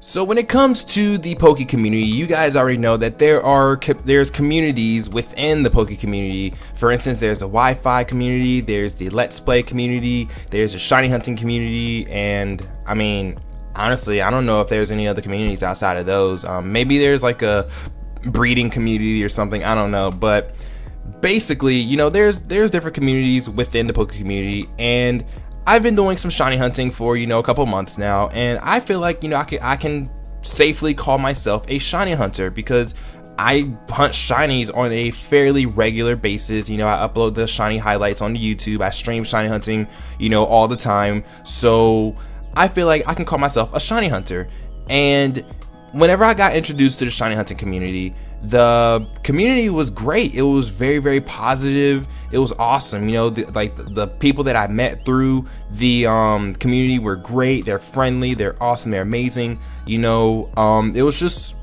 So when it comes to the Poke community, you guys already know that there's communities within the Poke community. For instance, there's the Wi-Fi community, there's the Let's Play community, there's the shiny hunting community, and I mean, honestly, I don't know if there's any other communities outside of those. Maybe there's like a breeding community or something, I don't know, but basically, you know, there's different communities within the Poke community, and I've been doing some shiny hunting for, you know, a couple months now, and I feel like, you know, I can safely call myself a shiny hunter because I hunt shinies on a fairly regular basis. You know, I upload the shiny highlights on YouTube. I stream shiny hunting, you know, all the time. So I feel like I can call myself a shiny hunter. And whenever I got introduced to the shiny hunting community, the community was great. It was very, very positive. It was awesome. You know, the people that I met through the community were great. They're friendly. They're awesome. They're amazing. You know, it was just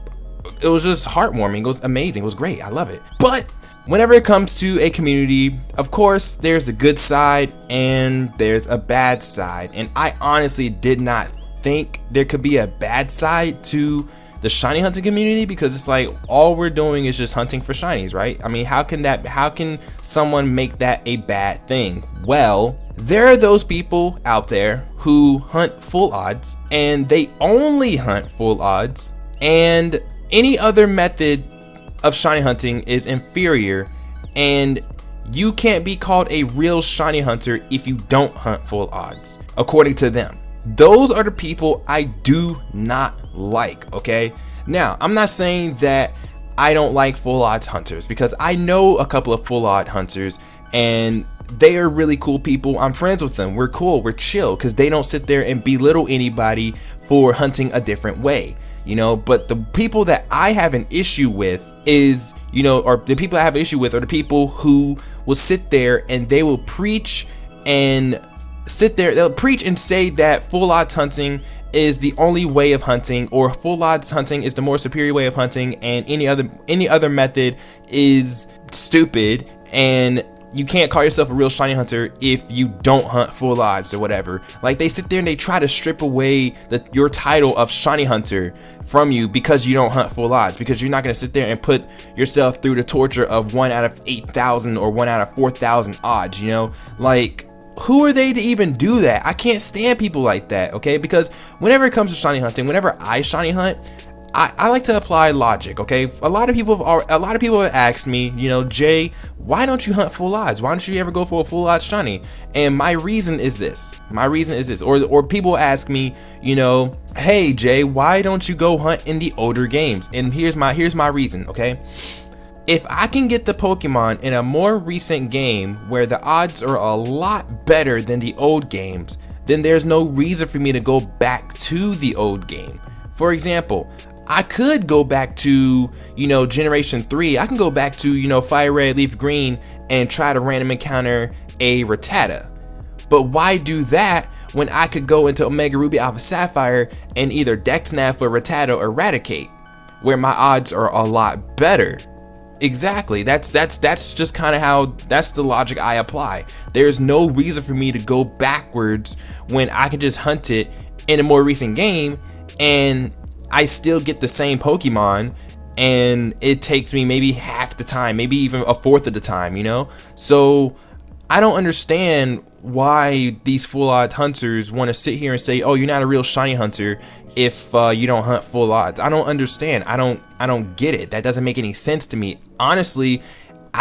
heartwarming. It was amazing. It was great. I love it. But whenever it comes to a community, of course, there's a good side and there's a bad side. And I honestly did not think there could be a bad side to the shiny hunting community, because it's like all we're doing is just hunting for shinies, right? I mean, how can someone make that a bad thing? Well, there are those people out there who hunt full odds, and they only hunt full odds, and any other method of shiny hunting is inferior, and you can't be called a real shiny hunter if you don't hunt full odds, according to them. Those are the people I do not like, okay? Now, I'm not saying that I don't like full odds hunters, because I know a couple of full odd hunters and they are really cool people. I'm friends with them. We're cool. We're chill because they don't sit there and belittle anybody for hunting a different way, you know? But the people that I have an issue with is, you know, or the people I have an issue with are the people who will sit there and they will preach and they'll preach and say that full odds hunting is the only way of hunting, or full odds hunting is the more superior way of hunting, and any other method is stupid, and you can't call yourself a real shiny hunter if you don't hunt full odds or whatever. Like, they sit there and they try to strip away your title of shiny hunter from you because you don't hunt full odds, because you're not going to sit there and put yourself through the torture of 1 out of 8,000 or 1 out of 4,000 odds, you know? Like, who are they to even do that? I can't stand people like that, okay? Because whenever it comes to shiny hunting, whenever I shiny hunt, I like to apply logic, okay? A lot of people have asked me, you know, Jay, why don't you hunt full odds? Why don't you ever go for a full odds shiny? And my reason is this. Or people ask me, you know, hey Jay, why don't you go hunt in the older games? And here's my reason, okay? If I can get the Pokemon in a more recent game where the odds are a lot better than the old games, then there's no reason for me to go back to the old game. For example, I could go back to, you know, Generation 3. I can go back to, you know, Fire Red, Leaf Green and try to random encounter a Rattata. But why do that when I could go into Omega Ruby Alpha Sapphire and either Dex Naff or Rattata or Eradicate, where my odds are a lot better? Exactly. That's just kind of that's the logic I apply. There's no reason for me to go backwards when I can just hunt it in a more recent game and I still get the same Pokemon, and it takes me maybe half the time, maybe even a fourth of the time, you know? So I don't understand why these full odds hunters want to sit here and say, oh, you're not a real shiny hunter if you don't hunt full odds. I don't understand. I don't get it. That doesn't make any sense to me. Honestly,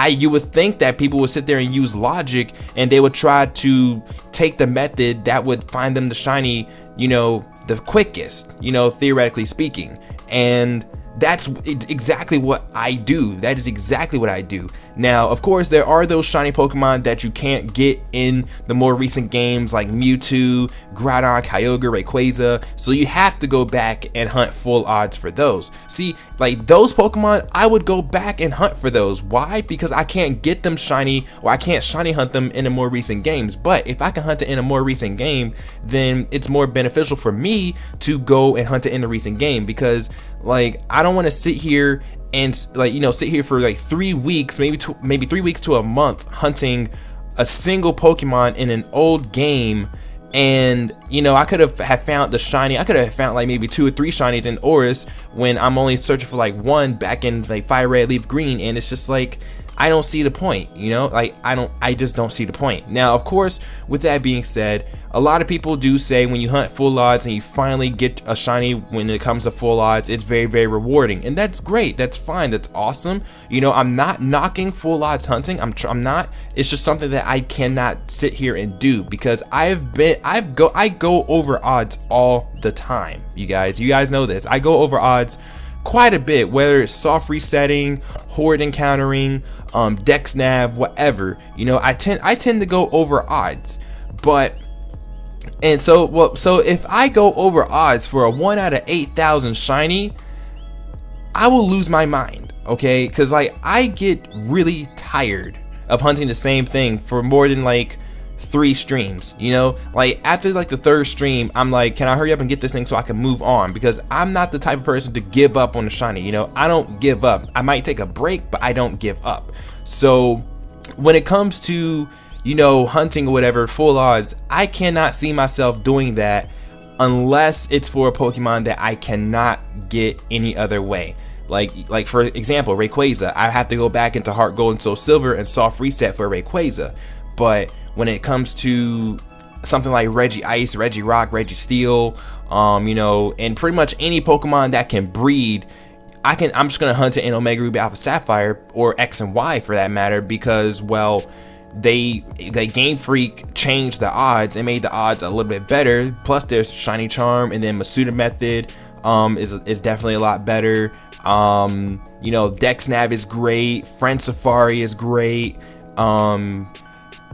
you would think that people would sit there and use logic and they would try to take the method that would find them the shiny, you know, the quickest, you know, theoretically speaking. And that's exactly what I do. That is exactly what I do. Now, of course, there are those shiny Pokemon that you can't get in the more recent games like Mewtwo, Groudon, Kyogre, Rayquaza, so you have to go back and hunt full odds for those. See, like those Pokemon, I would go back and hunt for those. Why? Because I can't get them shiny, or I can't shiny hunt them in the more recent games. But if I can hunt it in a more recent game, then it's more beneficial for me to go and hunt it in the recent game, because like I don't want to sit here and like, you know, sit here for like 3 weeks, maybe 3 weeks to a month hunting a single Pokemon in an old game And you know, I could have found the shiny. I could have found like maybe 2 or 3 shinies in Oris when I'm only searching for like 1 back in like Fire Red, Leaf Green, and it's just like I don't see the point, you know, like I just don't see the point. Now, of course, with that being said, a lot of people do say when you hunt full odds and you finally get a shiny when it comes to full odds, it's very, very rewarding, and that's great. That's fine. That's awesome. You know, I'm not knocking full odds hunting. I'm not. It's just something that I cannot sit here and do because I go over odds all the time. You guys know this. I go over odds quite a bit, whether it's soft resetting, horde encountering, dex nav, whatever. You know, I tend to go over odds, so if I go over odds for a 1 out of 8,000 shiny, I will lose my mind, okay? Because like I get really tired of hunting the same thing for more than like 3 streams, you know. Like after like the 3rd stream, I'm like, can I hurry up and get this thing so I can move on? Because I'm not the type of person to give up on the shiny, you know. I don't give up. I might take a break, but I don't give up. So when it comes to, you know, hunting or whatever, full odds, I cannot see myself doing that unless it's for a Pokemon that I cannot get any other way. Like for example, Rayquaza, I have to go back into Heart Gold and Soul Silver and soft reset for Rayquaza. But when it comes to something like Reggie Ice, Reggie Rock, Reggie Steel, you know, and pretty much any Pokemon that can breed, I'm just gonna hunt it in Omega Ruby Alpha Sapphire or X and Y for that matter, because well, they Game Freak changed the odds and made the odds a little bit better. Plus there's Shiny Charm, and then Masuda Method is definitely a lot better. You know, Dex Nav is great, Friend Safari is great.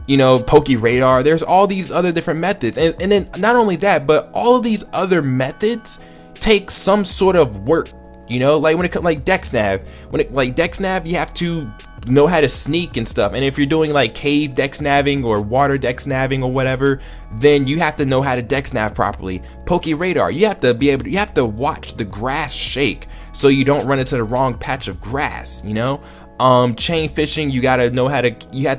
You know, Poke Radar, there's all these other different methods, and then not only that, but all of these other methods take some sort of work, you know. Like when it comes like Dex Nav, Dex Nav, you have to know how to sneak and stuff, and if you're doing like cave Dex Naving or water Dex Naving or whatever, then you have to know how to Dex Nav properly. Poke Radar, you have to watch the grass shake so you don't run into the wrong patch of grass, you know. Chain fishing, you have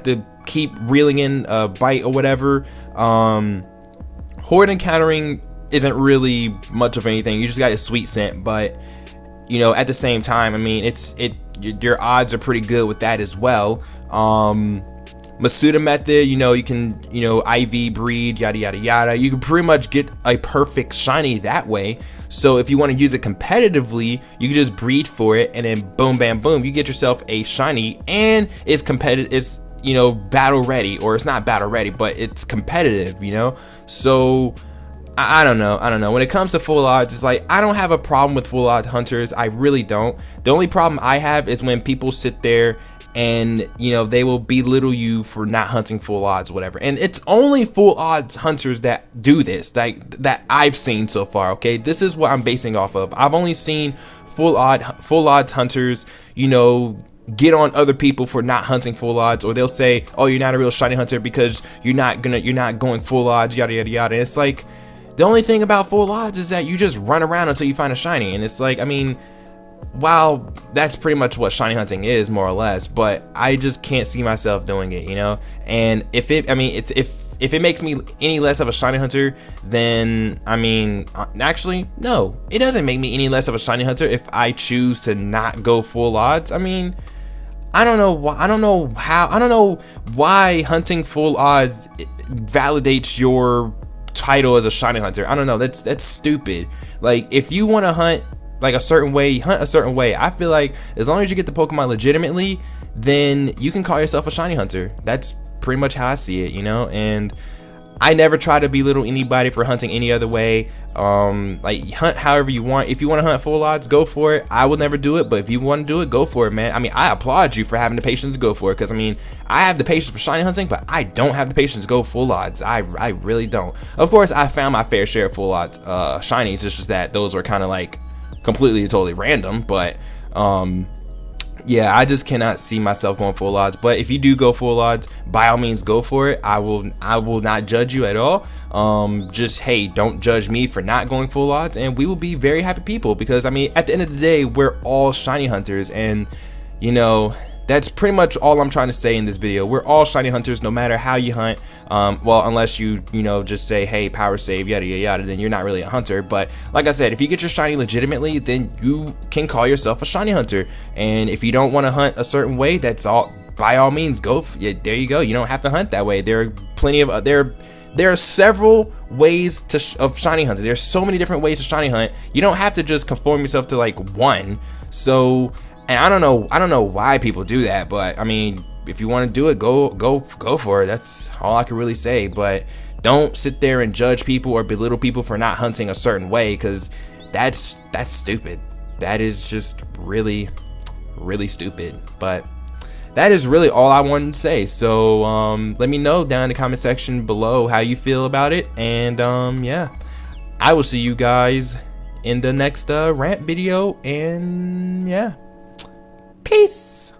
to keep reeling in a bite or whatever. Horde encountering isn't really much of anything. You just got a sweet scent, but you know, at the same time, I mean, your odds are pretty good with that as well. Masuda Method, you know, you can, you know, IV breed, yada yada yada. You can pretty much get a perfect shiny that way. So if you want to use it competitively, you can just breed for it, and then boom bam boom, you get yourself a shiny, and it's competitive. It's, you know, battle ready, or it's not battle ready, but it's competitive, you know. So I don't know. When it comes to full odds, it's like I don't have a problem with full odds hunters. I really don't. The only problem I have is when people sit there and, you know, they will belittle you for not hunting full odds, whatever. And it's only full odds hunters that do this, that I've seen so far. Okay, this is what I'm basing off of. I've only seen full odds hunters, you know, get on other people for not hunting full odds, or they'll say, oh, you're not a real shiny hunter because you're not going full odds, yada yada yada. And it's like, the only thing about full odds is that you just run around until you find a shiny, and it's like, I mean, wow, that's pretty much what shiny hunting is, more or less, but I just can't see myself doing it, you know. And if it makes me any less of a shiny hunter, then I mean, actually, no, it doesn't make me any less of a shiny hunter if I choose to not go full odds. I mean, I don't know why hunting full odds validates your title as a shiny hunter. I don't know, that's stupid. Like, if you want to hunt like a certain way, hunt a certain way. I feel like as long as you get the Pokemon legitimately, then you can call yourself a shiny hunter. That's pretty much how I see it, you know. And I never try to belittle anybody for hunting any other way. Like, hunt however you want. If you want to hunt full odds, go for it. I will never do it, but if you want to do it, go for it, man. I mean, I applaud you for having the patience to go for it, because I mean, I have the patience for shiny hunting, but I don't have the patience to go full odds. I really don't. Of course, I found my fair share of full odds shinies. It's just that those were kind of like completely totally random, but yeah, I just cannot see myself going full odds. But if you do go full odds, by all means go for it. I will not judge you at all. Just, hey, don't judge me for not going full odds, and we will be very happy people, because I mean, at the end of the day, we're all shiny hunters, and you know, that's pretty much all I'm trying to say in this video. We're all shiny hunters, no matter how you hunt. Well, unless you know, just say, hey, power save, yada yada yada, then you're not really a hunter. But like I said, if you get your shiny legitimately, then you can call yourself a shiny hunter. And if you don't want to hunt a certain way, that's all. By all means, go. Yeah, there you go. You don't have to hunt that way. There are plenty of there are several ways of shiny hunting. There's so many different ways to shiny hunt. You don't have to just conform yourself to like one. So, and I don't know why people do that, but I mean, if you want to do it, go for it. That's all I can really say. But don't sit there and judge people or belittle people for not hunting a certain way, because that's stupid. That is just really stupid. But that is really all I wanted to say. So let me know down in the comment section below how you feel about it. And yeah, I will see you guys in the next rant video. And yeah, peace.